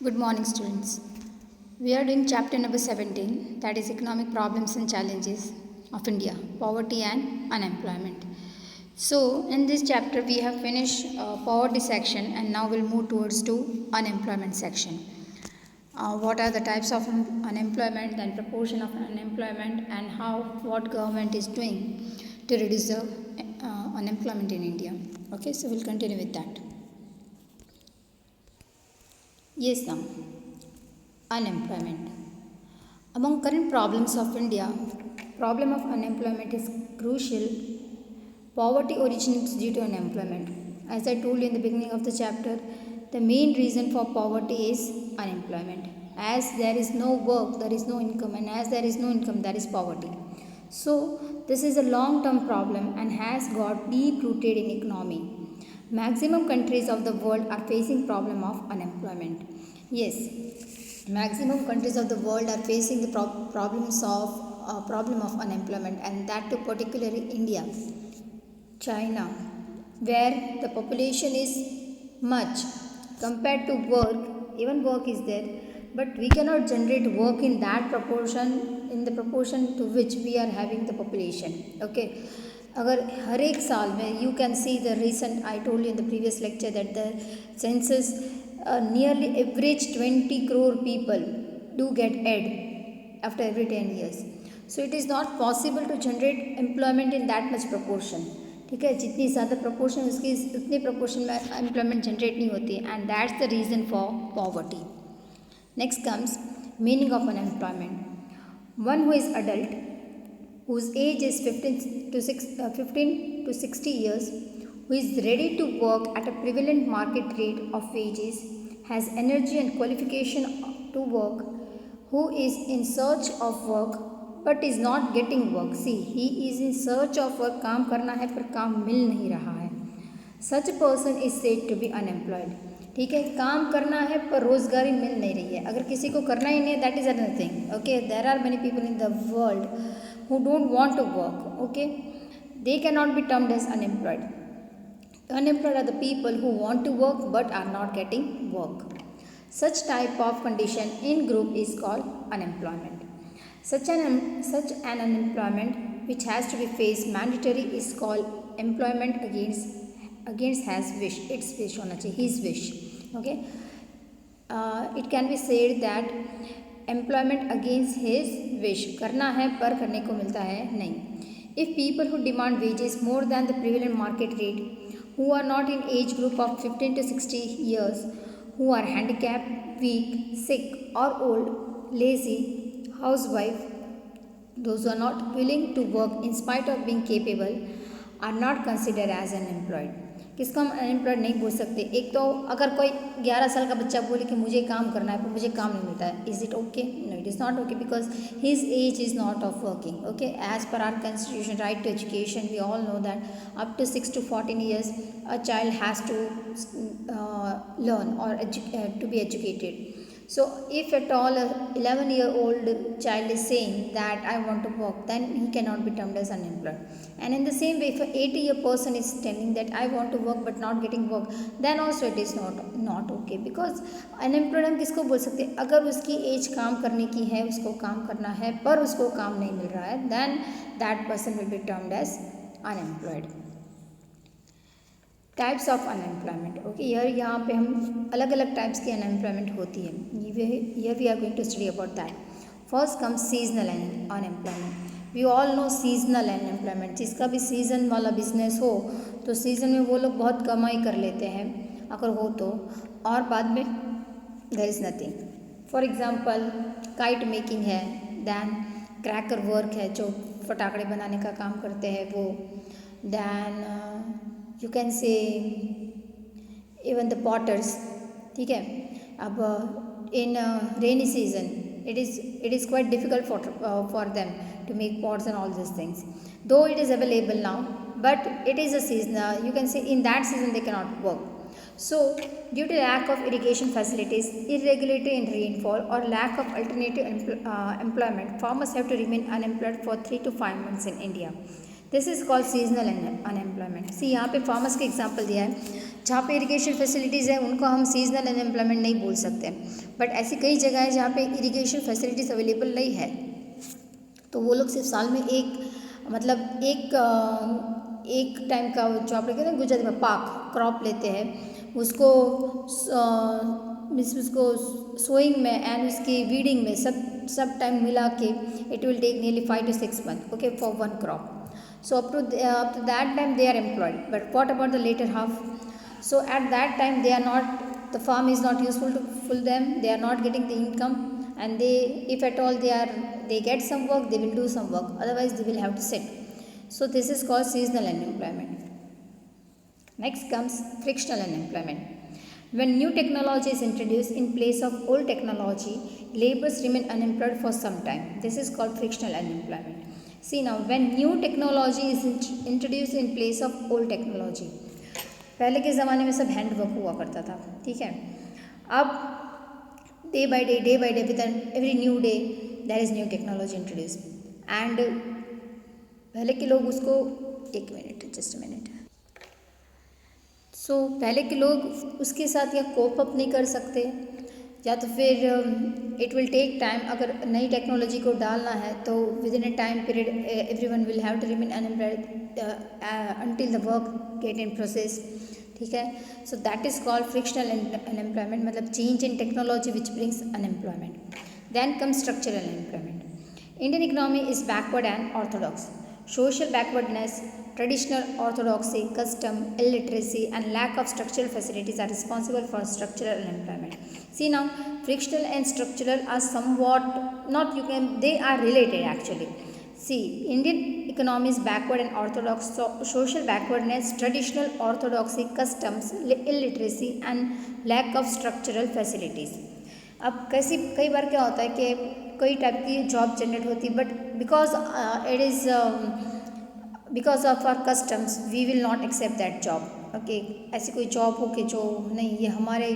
Good morning, students. We are doing chapter number 17, that is economic problems and challenges of India, poverty and unemployment. So, in this chapter, we have finished poverty section and now we'll move towards to unemployment section. What are the types of unemployment, then proportion of unemployment, and how what government is doing to reduce the unemployment in India. Okay, so we'll continue with that. Yes, now. Unemployment. Among current problems of India, problem of unemployment is crucial. Poverty originates due to unemployment. As I told you in the beginning of the chapter, the main reason for poverty is unemployment. As there is no work, there is no income, and as there is no income, there is poverty. So, this is a long-term problem and has got deep-rooted in economy. Maximum countries of the world are facing problem of unemployment. Yes, maximum countries of the world are facing the problem of unemployment, and that too particularly India, China, where the population is much compared to work. Even work is there, but we cannot generate work in that proportion, in the proportion to which we are having the population. Okay, अगर हर एक साल में you can see the recent, I told you in the previous lecture that the census nearly average 20 crore people do get add after every 10 years. So it is not possible to generate employment in that much proportion. ठीक है, जितनी ज़्यादा proportion उसकी उतनी proportion में employment generate नहीं होती, and that's the reason for poverty. Next comes meaning of unemployment. One who is adult, whose age is 15 to 60 years, who is ready to work at a prevalent market rate of wages, has energy and qualification to work, who is in search of work but is not getting work. See, he is in search of work, काम करना है पर काम मिल नहीं रहा है. Such a person is said to be unemployed. ठीक है, काम करना है पर रोजगारी मिल नहीं रही है. अगर किसी को करना ही नहीं है, that is another thing. Okay, there are many people in the world who don't want to work. Okay, they cannot be termed as unemployed. Unemployed are the people who want to work but are not getting work. Such type of condition in group is called unemployment. Such an unemployment which has to be faced mandatory is called employment against has wish. Its wish होना चाहिए, his wish. Okay, it can be said that employment against his wish, करना है पर करने को मिलता है नहीं. If people who demand wages more than the prevalent market rate, who are not in age group of 15 to 60 years, who are handicapped, weak, sick or old, lazy, housewife, those who are not willing to work in spite of being capable, are not considered as unemployed. किसको हम unemployed नहीं बोल सकते. एक तो अगर कोई 11 साल का बच्चा बोले कि मुझे काम करना है पर मुझे काम नहीं मिलता है, is it okay? No, it is not okay, because his age is not of working. Okay, as per our constitution, right to education, we all know that up to 6 to 14 years a child has to learn or to be educated. So if at all a 11-year-old child is saying that I want to work, then he cannot be termed as unemployed. And in the same way, if an 80-year person is telling that I want to work but not getting work, then also it is not okay, because unemployed हम किसको बोल सकते हैं? अगर उसकी as काम करने की है, उसको काम करना है पर उसको काम नहीं मिल रहा है, then that person will be termed as unemployed. Types of unemployment. Okay, यहाँ पे हम अलग अलग टाइप्स की अनएम्प्लॉयमेंट होती है. Here we are going to study about that. First comes seasonal unemployment. We all know seasonal unemployment. जिसका भी सीज़न वाला बिजनेस हो तो सीज़न में वो लोग बहुत कमाई कर लेते हैं अगर हो तो, और बाद में there is nothing. For example kite making है, दैन क्रैकर वर्क है, जो फटाकड़े बनाने का काम करते हैं वो, then you can say even the potters. ठीक है, अब in rainy season it is quite difficult for them to make pots and all these things, though it is available now, but it is a season, you can say in that season they cannot work. So due to lack of irrigation facilities, irregularity in rainfall or lack of alternative employment, farmers have to remain unemployed for 3 to 5 months in India. This is called seasonal unemployment. See, यहाँ पे farmers का example दिया है. जहाँ पे irrigation facilities है उनको हम सीजनल अनएम्प्लॉयमेंट नहीं बोल सकते, बट ऐसी कई जगह है जहाँ पे इरिगेशन फैसिलिटीज़ अवेलेबल नहीं है, तो वो लोग सिर्फ साल में एक मतलब एक टाइम का जो आप लोग कहते हैं गुजरात में पाक क्रॉप लेते हैं, उसको मीन्स उसको सोइंग में एंड उसकी वीडिंग में सब टाइम मिला के it will take nearly 5 to 6 months, okay, for one crop. So up to that time they are employed, but what about the later half? So at that time they are not, the farm is not useful to full them, they are not getting the income, and they, if at all they get some work, they will do some work, otherwise they will have to sit. So this is called seasonal unemployment. Next comes frictional unemployment. When new technology is introduced in place of old technology, laborers remain unemployed for some time. This is called frictional unemployment. See now, when new technology is introduced in place of old technology, पहले के ज़माने में सब hand work हुआ करता था, ठीक है। अब day by day with every new day there is new technology introduce, and पहले के लोग उसको जस्ट अ मिनट सो पहले के लोग उसके साथ या कोप अप नहीं कर सकते, या तो फिर इट विल टेक टाइम, अगर नई टेक्नोलॉजी को डालना है तो within a time period everyone will have to remain unemployed until the work get in process, ठीक है। So that is called frictional unemployment, मतलब change in technology which brings unemployment. Then comes structural unemployment. Indian economy is backward and orthodox. Social backwardness, traditional orthodoxy, custom, illiteracy, and lack of structural facilities are responsible for structural unemployment. See now, frictional and structural are somewhat not, they are related actually. See, Indian economy is backward and orthodox, so social backwardness, traditional orthodoxy, customs, illiteracy, and lack of structural facilities. अब कई बार क्या होता है कि कई type की job generate होती है, but because of our customs we will not accept that job, okay. ऐसी कोई जॉब हो कि जो नहीं, ये हमारे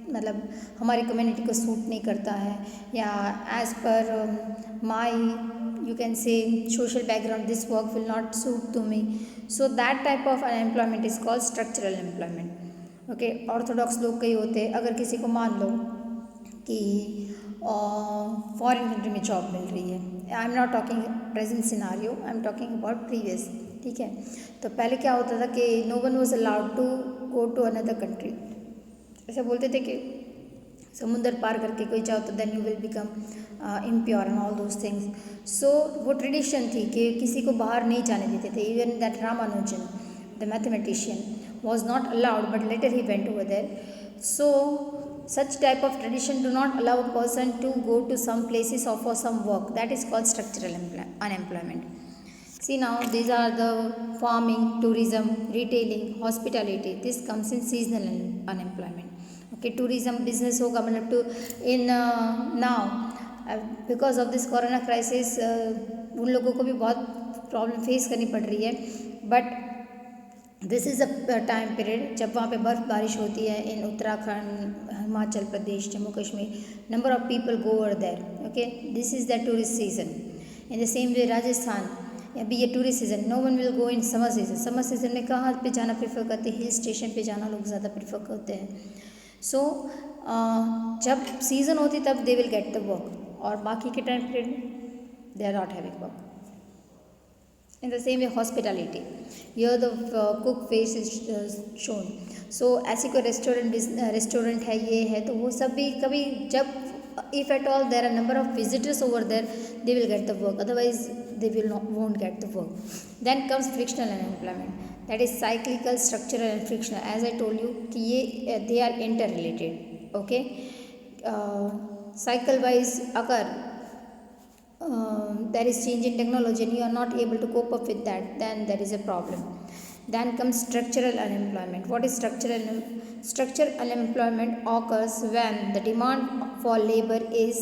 मतलब हमारी कम्युनिटी को सूट नहीं करता है, या as per my you can say social background this work will not suit to me, so that type of unemployment is called structural employment, okay. Orthodox लोग कई होते हैं, अगर किसी को मान लो कि फॉरेन कंट्री में जॉब मिल रही है, I am not talking present scenario, I am talking about previous, ठीक है। तो पहले क्या होता था कि no one was allowed to go to another country, ऐसे बोलते थे कि समुंदर पार करके कोई जाओ तो then you will become impure and all those things. सो वो ट्रेडिशन थी कि किसी को बाहर नहीं जाने देते थे, even that Ramanujan the mathematician was not allowed, but later he went over there. So such type of tradition do not allow a person to go to some places or for some work, that is called structural unemployment. See now, these are the farming, tourism, retailing, hospitality, this comes in seasonal unemployment, okay। tourism business होगा मतलब to in now because of this corona crisis उन लोगों को भी बहुत problem face करनी पड़ रही है, but this is a time period जब वहाँ पे बर्फ़ बारिश होती है in Uttarakhand, Himachal Pradesh, Jammu Kashmir, number of people go over there, okay. This is the tourist season. In the same way Rajasthan, अभी ये tourist season, no one will go in summer season. Summer season में कहाँ पे जाना प्रेफर करते हैं? हिल स्टेशन पे जाना लोग ज़्यादा प्रेफर करते हैं। सो जब सीज़न होती तब they will get the work, और बाकी के time period they are not having work. In the same way, hospitality. Here the cook face is shown. So ऐसी कोई रेस्टोरेंट है, ये है, तो वो सब भी कभी जब if at all there are number of visitors over there, they will get the work. Otherwise, they won't get the work. Then comes frictional unemployment. That is cyclical, structural, and frictional. As I told you, कि ये they are interrelated. Okay. Cycle wise, अगर there is change in technology and you are not able to cope up with that, then there is a problem. Then comes structural unemployment. What is structural unemployment? Occurs when the demand for labor is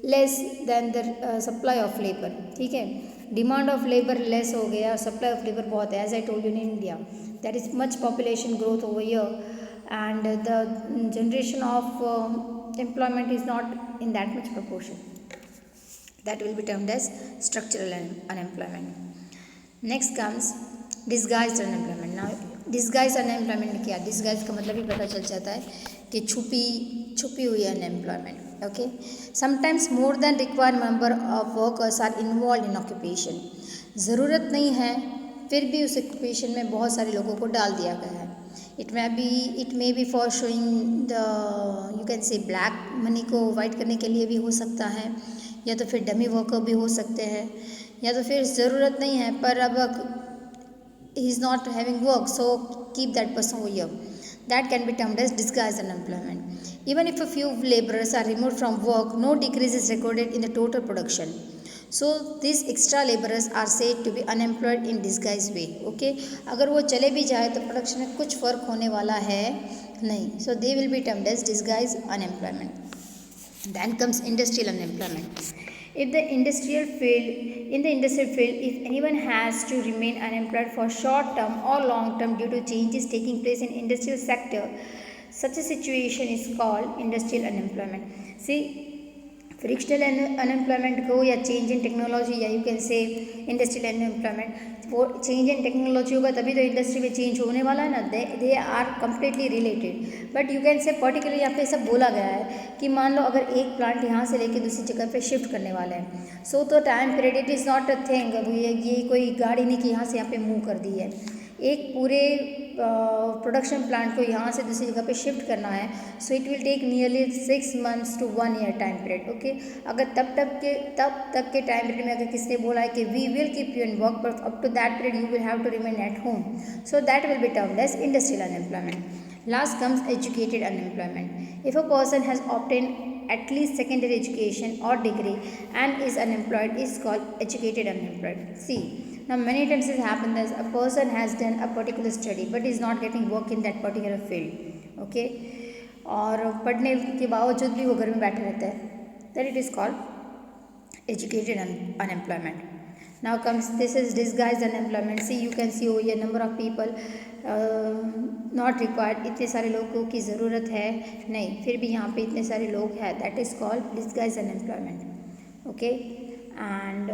less than the supply of labor, ठीक है। Demand of labour less हो गया, supply of labour बहुत है, as I told you in India that is much population growth over here, and the generation of employment is not in that much proportion. That will be termed as structural unemployment. Next comes disguised unemployment. Now disguise unemployment क्या? Disguise का मतलब ही पता चल जाता है कि छुपी हुई unemployment. Okay, sometimes more than required number of workers are involve in occupation. ज़रूरत नहीं है फिर भी उस ऑक्यूपेशन में बहुत सारे लोगों को डाल दिया गया है। It may be for showing the you can से ब्लैक मनी को वाइट करने के लिए भी हो सकता है, या तो फिर डमी वर्कर भी हो सकते हैं, या तो फिर ज़रूरत नहीं है पर अब he is not having work, so keep that person over here. That can be termed as disguised unemployment. Even if a few laborers are removed from work, no decrease is recorded in the total production. So these extra laborers are said to be unemployed in disguised way. Okay, अगर वो चले भी जाए तो production में कुछ फर्क होने वाला है नहीं. So they will be termed as disguised unemployment. Then comes industrial unemployment. If the industrial field, in the industrial field, if anyone has to remain unemployed for short term or long term due to changes taking place in industrial sector, such a situation is called industrial unemployment. See, frictional unemployment को या change in technology या you can से industrial unemployment, वो change in technology होगा तभी तो industry में change होने वाला है ना. They are completely related. But you can say particular यहाँ पे सब बोला गया है कि मान लो अगर एक प्लांट यहाँ से लेके दूसरी जगह पे शिफ्ट करने वाला है, सो तो time period it is not a thing. ये कोई गाड़ी नहीं कि यहाँ से यहाँ पे मूव कर दी है. एक पूरे प्रोडक्शन प्लांट को यहाँ से दूसरी जगह पे शिफ्ट करना है, so it will take nearly 6 months to 1 year time period. Okay, अगर तब तक के टाइम पीरियड में अगर किसी ने बोला है कि we will keep you in work but up to that period you will have to remain at home, so that will be termed as industrial unemployment. Last comes educated unemployment. If a person has obtained at least secondary education or degree and is unemployed, is called educated unemployed. See, now many times it happens that a person has done a particular study but is not getting work in that particular field. Okay, और पढ़ने के बावजूद भी वो घर में बैठे रहते हैं, that it is called educated unemployment. Now comes, this is disguised unemployment. See, you can see over here number of people not required. इतने सारे लोगों की ज़रूरत है नहीं, फिर भी यहाँ पे इतने सारे लोग हैं. That is called disguised unemployment. Okay, and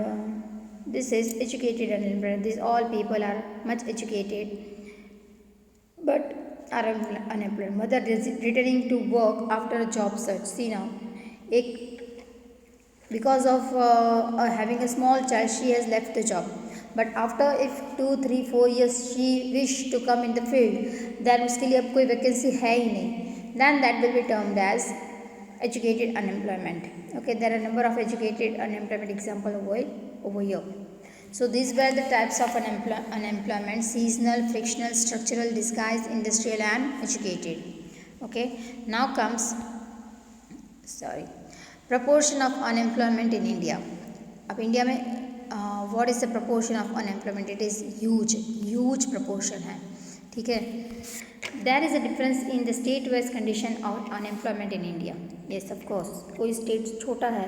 this is educated unemployment. These all people are much educated but are unemployed. Mother returning to work after a job search. See now, एक because of having a small child she has left the job, but after if 2 3 4 years she wish to come in the field, then उसके लिए अब कोई vacancy है ही नहीं, then that will be termed as educated unemployment. Okay, there are a number of educated unemployment example over here. So these were the types of unemployment: seasonal, frictional, structural, disguised, industrial and educated. Okay, now comes proportion of unemployment in India. अब India में what is the proportion of unemployment? It is huge proportion है. ठीक है, there is a difference in the state wise condition of unemployment in India. Yes, of course, कोई state छोटा है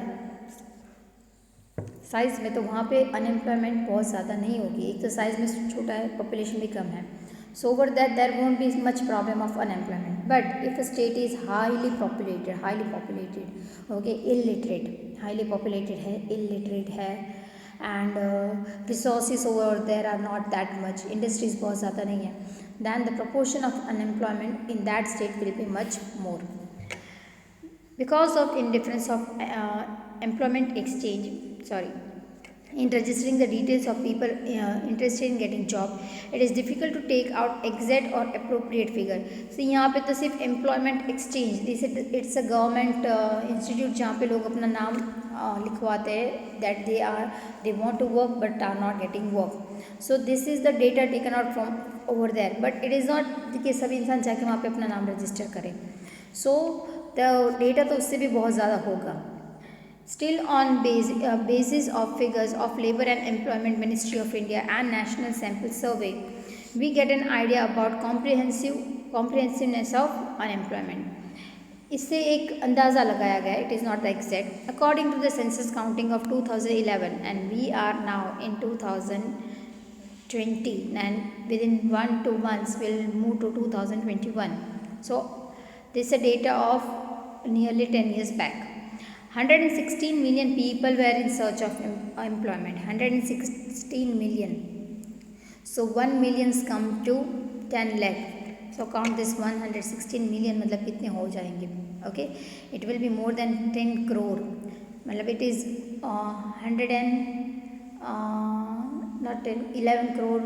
size में तो वहाँ पे अनएम्प्लॉयमेंट बहुत ज़्यादा नहीं होगी. एक तो साइज़ में छोटा है, पॉपुलेशन भी कम है, so over that there won't be much problem of unemployment. But if a state is highly populated, okay, highly populated है, illiterate है, and resources over there are not that much, industries बहुत ज़्यादा नहीं है, then the proportion of unemployment in that state will be much more. Because of indifference of employment exchange, in registering the details of people interested in getting job, it is difficult to take out exact or appropriate figure. So यहाँ पे तो सिर्फ employment exchange, it's a government institute जहाँ पे लोग अपना नाम लिखवाते हैं that they want to work but are not getting work. So this is the data taken out from over there, but it is not कि सभी इंसान जाके वहाँ पे अपना नाम रजिस्टर करें. So the data तो उससे भी बहुत ज़्यादा होगा. Still on basis of figures of Labour and Employment Ministry of India and National Sample Survey, we get an idea about comprehensiveness of unemployment. इससे एक अंदाज़ा लगाया गया, it is not the exact. According to the census counting of 2011, and we are now in 2020, and within 1-2 months we'll move to 2021. So this is a data of nearly 10 years back. 116 million people were in search of employment. 116 million. So 1 million come to 10 lakh. So count this 116 million मतलब कितने हो जाएंगे. Okay, it will be more than 10 crore. मतलब it is 100 and not 10, 11 crore,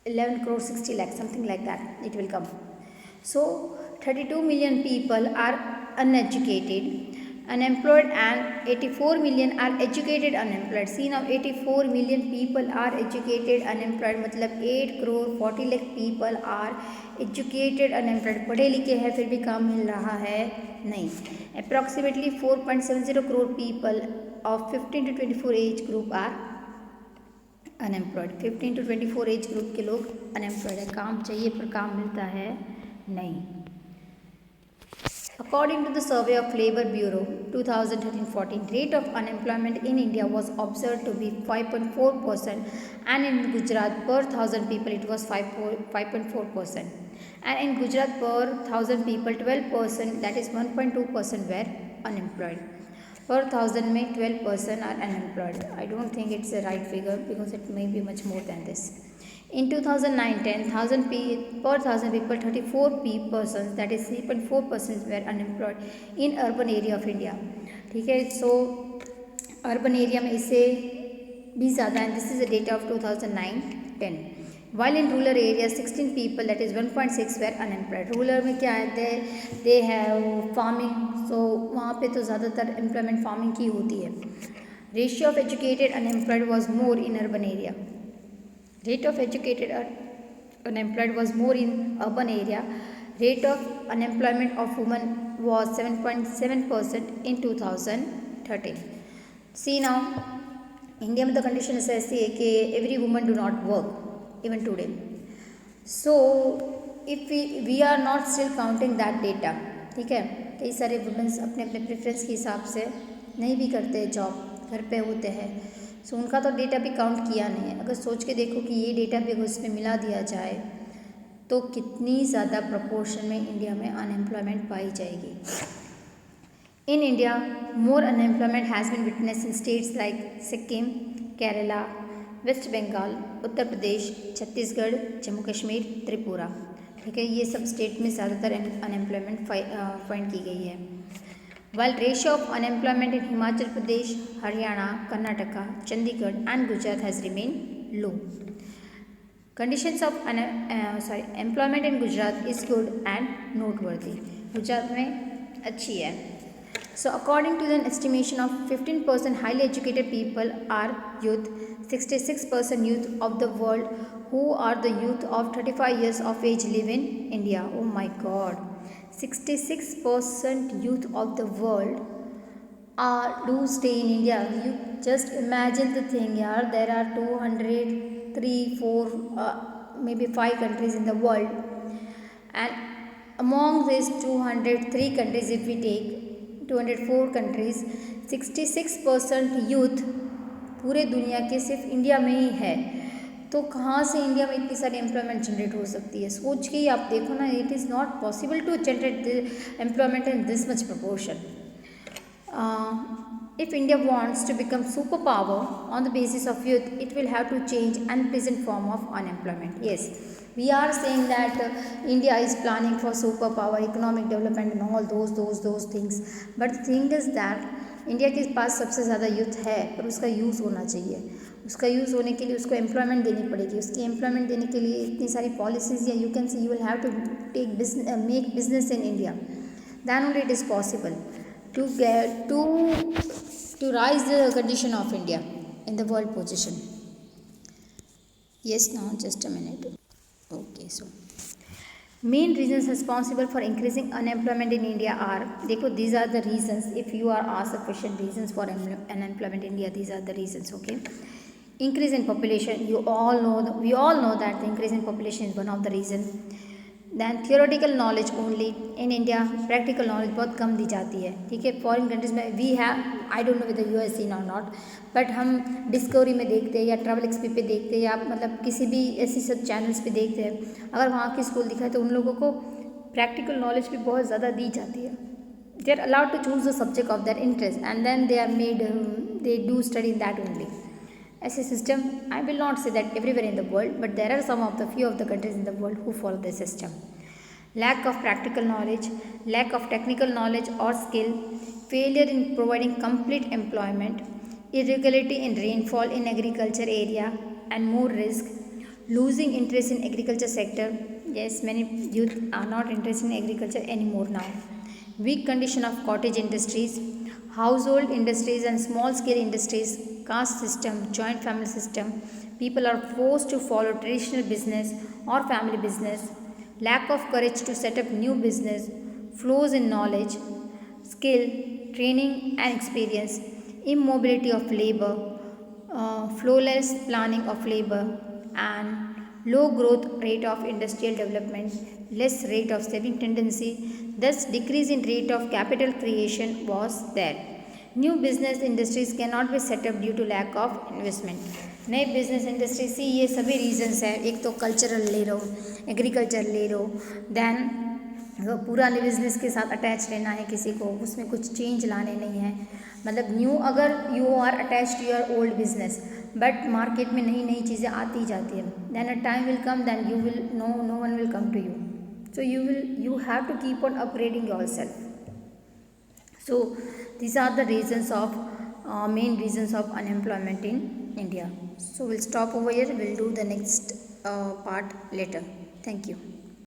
11 crore 60 lakh, something like that it will come. So 32 million people are uneducated, unemployed, and 84 million are educated unemployed. See now, 84 million people are educated unemployed मतलब 8 crore 40 lakh people are educated unemployed. पढ़े लिखे हैं फिर भी काम मिल रहा है नहीं. Approximately 4.70 crore people of 15 to 24 age group are unemployed. 15 to 24 age group के लोग अनएम्प्लॉयड है. काम चाहिए पर काम मिलता है नहीं. According to the survey of Labour Bureau 2013-14, rate of unemployment in India was observed to be 5.4%, and in Gujarat per 1000 people it was 5.4%, and in Gujarat per 1000 people 12%, that is 1.2% were unemployed. Per 1000 में 12% are unemployed. I don't think it's a right figure because it may be much more than this. In 2009-10, per 1000 people, 34 persons, that is 3.4% were unemployed in urban area of India. ठीक है, so urban area में इससे भी ज़्यादा है. This is the data of 2009-10. While in rural areas 16 people, that is 1.6 were unemployed. Rural में क्या है, they have farming, so वहाँ पे तो ज़्यादातर employment farming की होती है. Ratio of educated unemployed was more in urban area. Rate of educated unemployed was more in urban area. Rate of unemployment of women was 7.7% in 2013. See now, India में the condition is ऐसी है कि every woman do not work even today. So if we are not still counting that data, ठीक है, कई सारे women's अपने अपने प्रेफरेंस के हिसाब से नहीं भी करते जॉब, घर पे होते हैं. सो उनका तो डेटा भी काउंट किया नहीं है. अगर सोच के देखो कि ये डेटा भी अगर उसमें मिला दिया जाए तो कितनी ज़्यादा प्रपोर्शन में इंडिया में अनएम्प्लॉयमेंट पाई जाएगी. In India more unemployment has been witness in states like Sikkim, Kerala, West Bengal, Uttar Pradesh, Chhattisgarh, Jammu Kashmir, Tripura. ठीक है, ये सब स्टेट में ज़्यादातर अनएम्प्लॉयमेंट फाइंड की गई है. While ratio of unemployment in Himachal Pradesh, Haryana, Karnataka, Chandigarh and Gujarat has remained low. Conditions of employment in Gujarat is good and noteworthy. Gujarat में अच्छी है. So according to an estimation of 15% highly educated people are youth, 66% youth of the world who are the youth of 35 years of age live in India. Oh my God. 66% youth of the world do stay in India. You just imagine the thing, yaar. There are 203, 4, maybe 5 countries in the world, and among these 203 countries, if we take 204 countries, 66% youth पूरे दुनिया के सिर्फ India में ही है. तो कहाँ से India में इतनी सारी एम्प्लॉयमेंट जनरेट हो सकती है? सोच के ही आप देखो ना, it is not possible to generate employment in this much proportion. If India wants to become superpower on the basis of youth, it will have to change unpleasant form of unemployment. Yes, we are saying that India is planning for superpower, economic development and all those things. But the thing is that India के पास सबसे ज़्यादा youth है, पर उसका use होना चाहिए. उसका use होने के लिए उसको एम्प्लॉयमेंट देनी पड़ेगी. उसकी एम्प्लॉयमेंट देने के लिए इतनी सारी पॉलिसीज़ या you can see you will have to make business in India. Then only it is possible to rise the condition of India in the world position. Yes, now just a minute. Okay, so main reasons responsible for increasing unemployment in India are, देखो, these are the reasons. If you are asked a question, reasons for unemployment in India, these are the reasons. Okay, increase in population. We all know that the increase in population is one of the reason. Then theoretical knowledge only in India, practical knowledge बहुत कम दी जाती है. ठीक है, foreign countries में we have, I don't know with the US in और not, but हम discovery में देखते हैं या ट्रैवल एक्सपी पे देखते हैं या मतलब किसी भी ऐसी सब चैनल्स पे देखते हैं. अगर वहाँ की स्कूल दिखा है तो उन लोगों को प्रैक्टिकल नॉलेज भी बहुत ज़्यादा दी जाती है. They are allowed to choose the subject of their interest and then they are made, they do study that only. as a system. I will not say that everywhere in the world, but there are some of the few of the countries in the world who follow this system. Lack of practical knowledge, lack of technical knowledge or skill, failure in providing complete employment, irregularity in rainfall in agriculture area and more risk, losing interest in agriculture sector. Yes, many youth are not interested in agriculture anymore now. Weak condition of cottage industries, household industries and small scale industries, caste system, joint family system. People are forced to follow traditional business or family business. Lack of courage to set up new business, flaws in knowledge, skill, training and experience, immobility of labor, flawless planning of labor, and low growth rate of industrial development, less rate of saving tendency, thus decrease in rate of capital creation was there. New business industries cannot be set up due to lack of investment. नए business industry सी ये सभी reasons है. एक तो cultural ले लो, agriculture ले लो, then पुराने business के साथ अटैच रहना है किसी को, उसमें कुछ चेंज लाने नहीं है. मतलब न्यू, अगर you are attach to your old business, but market में नई नई चीज़ें आती जाती है. Then a time will come, then you will no one will come to you. So you have to keep on upgrading yourself. So these are the reasons of main reasons of unemployment in India. So we'll stop over here. We'll do the next part later. Thank you.